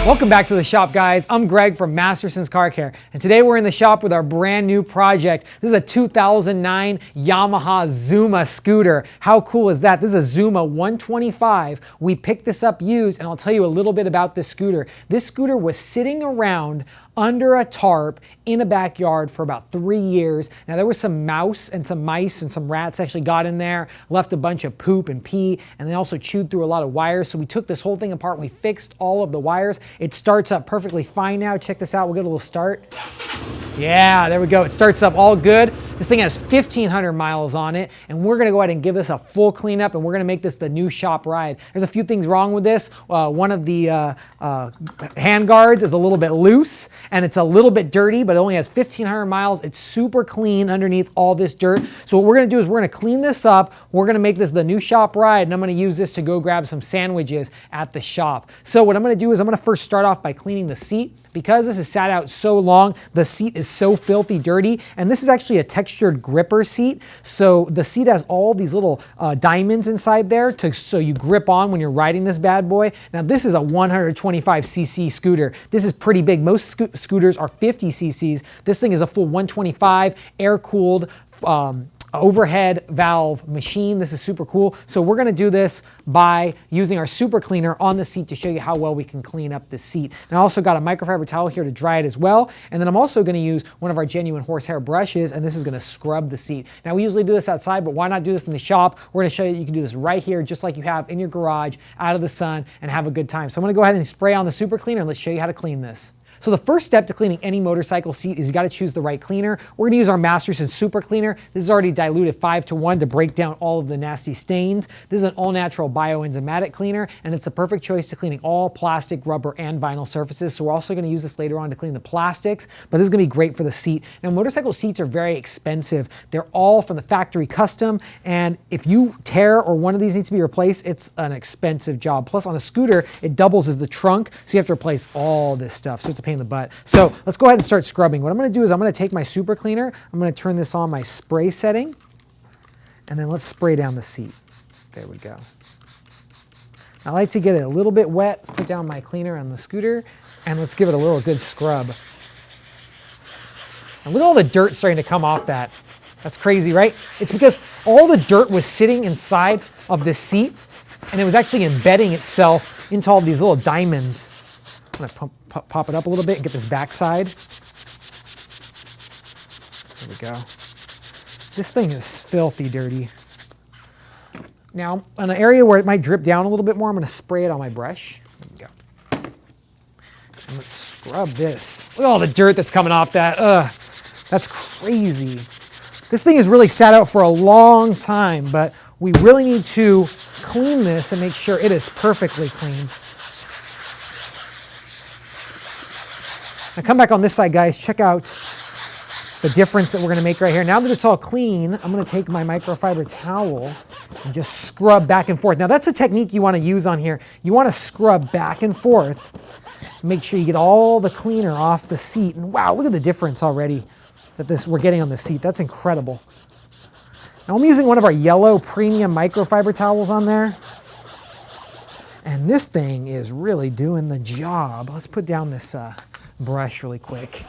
Welcome back to the shop, guys. I'm Greg from Masterson's Car Care, and today we're in the shop with our brand new project. This is a 2009 Yamaha Zuma scooter. How cool is that? This is a Zuma 125. We picked this up used, and I'll tell you a little bit about this scooter. This scooter was sitting around under a tarp in a backyard for about 3 years. Now there was some mice and some rats actually got in there, left a bunch of poop and pee, and they also chewed through a lot of wires. So we took this whole thing apart and we fixed all of the wires. It starts up perfectly fine now. Check this out, we'll get a little start. Yeah, there we go. It starts up all good. This thing has 1,500 miles on it, and we're gonna go ahead and give this a full cleanup, and we're gonna make this the new shop ride. There's a few things wrong with this. One of the hand guards is a little bit loose, and it's a little bit dirty, but it only has 1,500 miles. It's super clean underneath all this dirt. So what we're gonna do is we're gonna clean this up. We're gonna make this the new shop ride, and I'm gonna use this to go grab some sandwiches at the shop. So what I'm gonna do is I'm gonna first start off by cleaning the seat. Because this has sat out so long, the seat is so filthy dirty, and this is actually a textured gripper seat. So the seat has all these little diamonds inside there so you grip on when you're riding this bad boy. Now this is a 125cc scooter. This is pretty big. Most scooters are 50 cc's. This thing is a full 125, air-cooled, overhead valve machine. This is super cool. So we're gonna do this by using our super cleaner on the seat to show you how well we can clean up the seat. And I also got a microfiber towel here to dry it as well. And then I'm also gonna use one of our genuine horsehair brushes, and this is gonna scrub the seat. Now we usually do this outside, but why not do this in the shop? We're gonna show you can do this right here, just like you have in your garage, out of the sun, and have a good time. So I'm gonna go ahead and spray on the super cleaner, and let's show you how to clean this. So the first step to cleaning any motorcycle seat is you gotta choose the right cleaner. We're gonna use our Masterson Super Cleaner. This is already diluted 5:1 to break down all of the nasty stains. This is an all-natural bioenzymatic cleaner, and it's the perfect choice to cleaning all plastic, rubber, and vinyl surfaces. So we're also gonna use this later on to clean the plastics, but this is gonna be great for the seat. Now motorcycle seats are very expensive. They're all from the factory custom, and if you tear or one of these needs to be replaced, it's an expensive job. Plus on a scooter, it doubles as the trunk, so you have to replace all this stuff. So it's a pain in the butt. So let's go ahead and start scrubbing. What I'm gonna do is I'm gonna take my super cleaner, I'm gonna turn this on my spray setting, and then let's spray down the seat. There we go. I like to get it a little bit wet, put down my cleaner on the scooter, and let's give it a little good scrub. And look at all the dirt starting to come off that. That's crazy, right? It's because all the dirt was sitting inside of this seat, and it was actually embedding itself into all these little diamonds. I'm gonna pop it up a little bit and get this backside. There we go. This thing is filthy dirty. Now, in an area where it might drip down a little bit more, I'm gonna spray it on my brush. There we go. And let's scrub this. Look at all the dirt that's coming off that. Ugh, that's crazy. This thing has really sat out for a long time, but we really need to clean this and make sure it is perfectly clean. Now come back on this side, guys. Check out the difference that we're gonna make right here. Now that it's all clean, I'm gonna take my microfiber towel and just scrub back and forth. Now that's a technique you wanna use on here. You wanna scrub back and forth. Make sure you get all the cleaner off the seat. And wow, look at the difference already that we're getting on the seat. That's incredible. Now I'm using one of our yellow premium microfiber towels on there. And this thing is really doing the job. Let's put down this brush really quick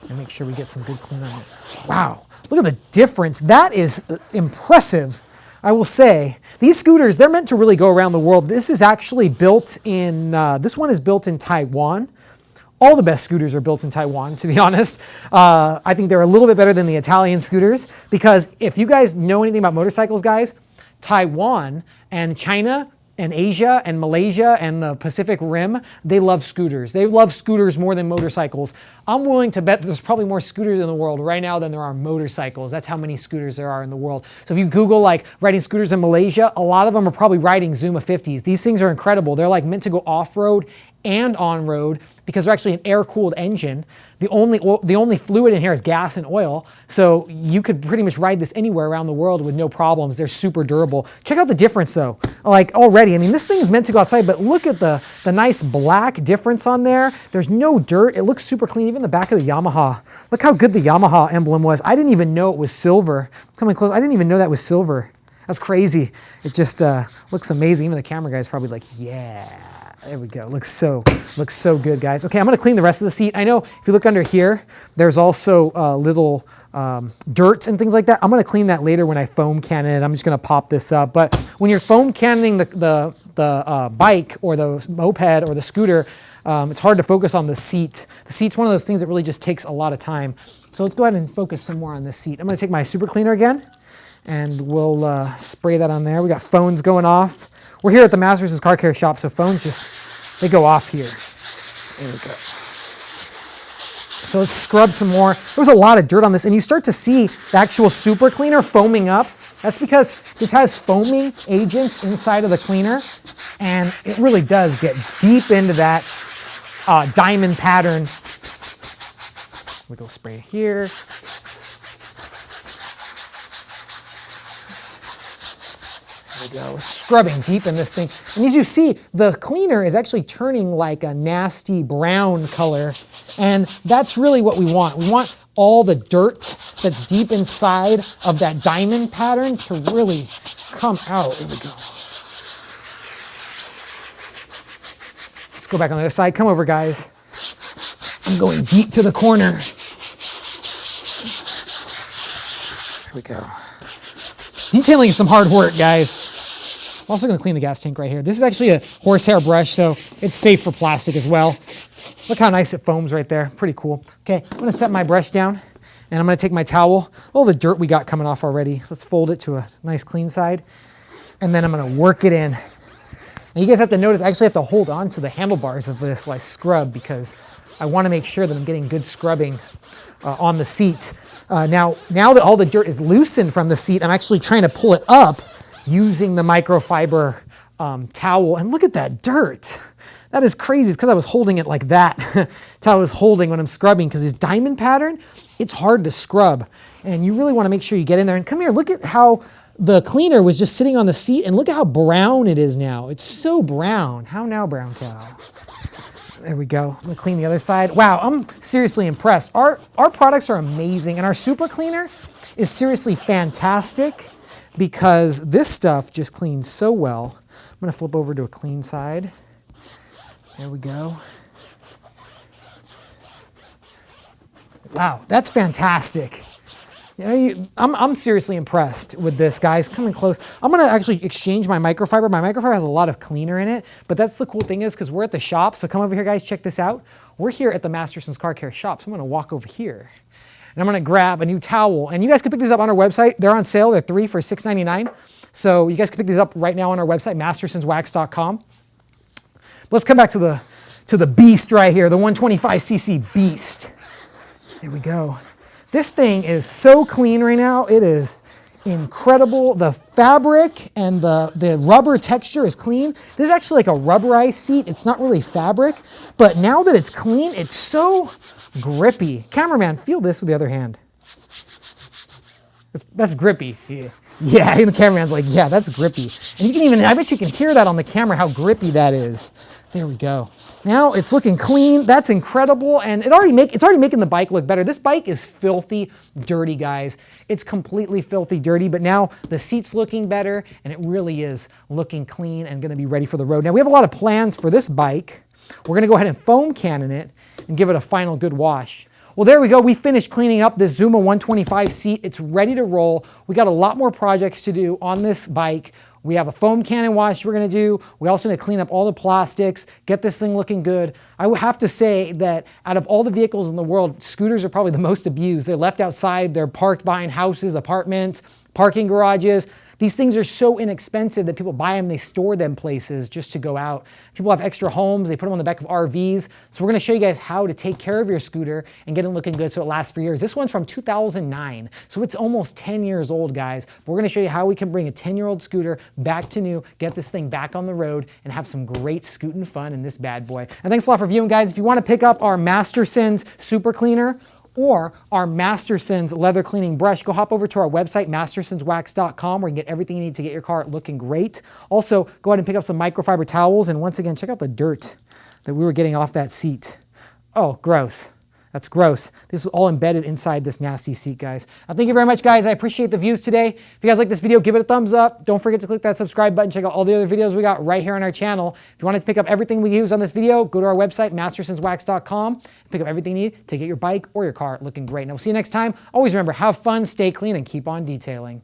and make sure we get some good clean on it. Wow, look at the difference. That is impressive, I will say. These scooters, they're meant to really go around the world. This is actually built in, this one is built in Taiwan. All the best scooters are built in Taiwan, to be honest. I think they're a little bit better than the Italian scooters, because if you guys know anything about motorcycles, guys, Taiwan and China and Asia and Malaysia and the Pacific Rim, they love scooters. They love scooters more than motorcycles. I'm willing to bet there's probably more scooters in the world right now than there are motorcycles. That's how many scooters there are in the world. So if you Google like riding scooters in Malaysia, a lot of them are probably riding Zuma 50s. These things are incredible. They're like meant to go off-road and on-road because they're actually an air-cooled engine. The only fluid in here is gas and oil, so you could pretty much ride this anywhere around the world with no problems. They're super durable. Check out the difference though. Like already, I mean, this thing is meant to go outside, but look at the nice black difference on there. There's no dirt. It looks super clean. Even the back of the Yamaha. Look how good the Yamaha emblem was. I didn't even know it was silver. Coming close, I didn't even know that was silver. That's crazy. It just looks amazing. Even the camera guy's probably like, yeah. There we go. Looks so good, guys. Okay, I'm gonna clean the rest of the seat. I know if you look under here, there's also little dirt and things like that. I'm gonna clean that later when I foam cannon it. I'm just gonna pop this up. But when you're foam cannoning the bike or the moped or the scooter, it's hard to focus on the seat. The seat's one of those things that really just takes a lot of time. So let's go ahead and focus some more on this seat. I'm gonna take my super cleaner again and we'll spray that on there. We got phones going off. We're here at the Masterson's Car Care shop, so phones they go off here. There we go. So let's scrub some more. There was a lot of dirt on this, and you start to see the actual super cleaner foaming up. That's because this has foaming agents inside of the cleaner, and it really does get deep into that diamond pattern. We go spray it here. There we go, scrubbing deep in this thing. And as you see, the cleaner is actually turning like a nasty brown color. And that's really what we want. We want all the dirt that's deep inside of that diamond pattern to really come out. There we go. Let's go back on the other side. Come over, guys. I'm going deep to the corner. There we go. Detailing is some hard work, guys. I'm also going to clean the gas tank right here. This is actually a horsehair brush, so it's safe for plastic as well. Look how nice it foams right there. Pretty cool. Okay, I'm going to set my brush down, and I'm going to take my towel. All the dirt we got coming off already. Let's fold it to a nice clean side, and then I'm going to work it in. Now you guys have to notice I actually have to hold on to the handlebars of this while I scrub because I want to make sure that I'm getting good scrubbing on the seat. Now that all the dirt is loosened from the seat, I'm actually trying to pull it up using the microfiber towel. And look at that dirt. That is crazy. It's because I was holding it like that. That's how I was holding when I'm scrubbing, because this diamond pattern, it's hard to scrub. And you really want to make sure you get in there. And come here, look at how the cleaner was just sitting on the seat, and look at how brown it is now. It's so brown. How now, brown cow? There we go. I'm gonna clean the other side. Wow, I'm seriously impressed. Our products are amazing, and our super cleaner is seriously fantastic because this stuff just cleans so well. I'm gonna flip over to a clean side. There we go. Wow, that's fantastic. You know, I'm seriously impressed with this, guys. Coming close. I'm gonna actually exchange my microfiber. My microfiber has a lot of cleaner in it, but that's the cool thing is because we're at the shop. So come over here, guys, check this out. We're here at the Masterson's Car Care shop. So I'm gonna walk over here and I'm gonna grab a new towel. And you guys can pick these up on our website. They're on sale. They're 3 for $6.99. So you guys can pick these up right now on our website, mastersonswax.com. But let's come back to the beast right here, the 125cc beast. There we go. This thing is so clean right now. It is incredible. The fabric and the rubber texture is clean. This is actually like a rubberized seat. It's not really fabric, but now that it's clean, it's so grippy. Cameraman, feel this with the other hand. That's grippy. Yeah, and the cameraman's like, yeah, that's grippy. And you can even, I bet you can hear that on the camera, how grippy that is. There we go. Now it's looking clean. That's incredible. And it's already making the bike look better. This bike is filthy dirty, guys. It's completely filthy dirty, but now the seat's looking better and it really is looking clean and gonna be ready for the road. Now we have a lot of plans for this bike. We're gonna go ahead and foam cannon it and give it a final good wash. Well, there we go. We finished cleaning up this Zuma 125 seat. It's ready to roll. We got a lot more projects to do on this bike. We have a foam cannon wash we're gonna do. We also need to clean up all the plastics, get this thing looking good. I would have to say that out of all the vehicles in the world, scooters are probably the most abused. They're left outside, they're parked behind houses, apartments, parking garages. These things are so inexpensive that people buy them, they store them places just to go out. People have extra homes, they put them on the back of RVs. So we're gonna show you guys how to take care of your scooter and get it looking good so it lasts for years. This one's from 2009, so it's almost 10 years old, guys. We're gonna show you how we can bring a 10-year-old scooter back to new, get this thing back on the road, and have some great scooting fun in this bad boy. And thanks a lot for viewing, guys. If you wanna pick up our Masterson's Super Cleaner, or our Masterson's leather cleaning brush, go hop over to our website, mastersonswax.com, where you can get everything you need to get your car looking great. Also, go ahead and pick up some microfiber towels, and once again, check out the dirt that we were getting off that seat. Oh, gross. That's gross. This is all embedded inside this nasty seat, guys. Thank you very much, guys. I appreciate the views today. If you guys like this video, give it a thumbs up. Don't forget to click that subscribe button. Check out all the other videos we got right here on our channel. If you want to pick up everything we use on this video, go to our website, mastersonswax.com. Pick up everything you need to get your bike or your car looking great. And we'll see you next time. Always remember, have fun, stay clean, and keep on detailing.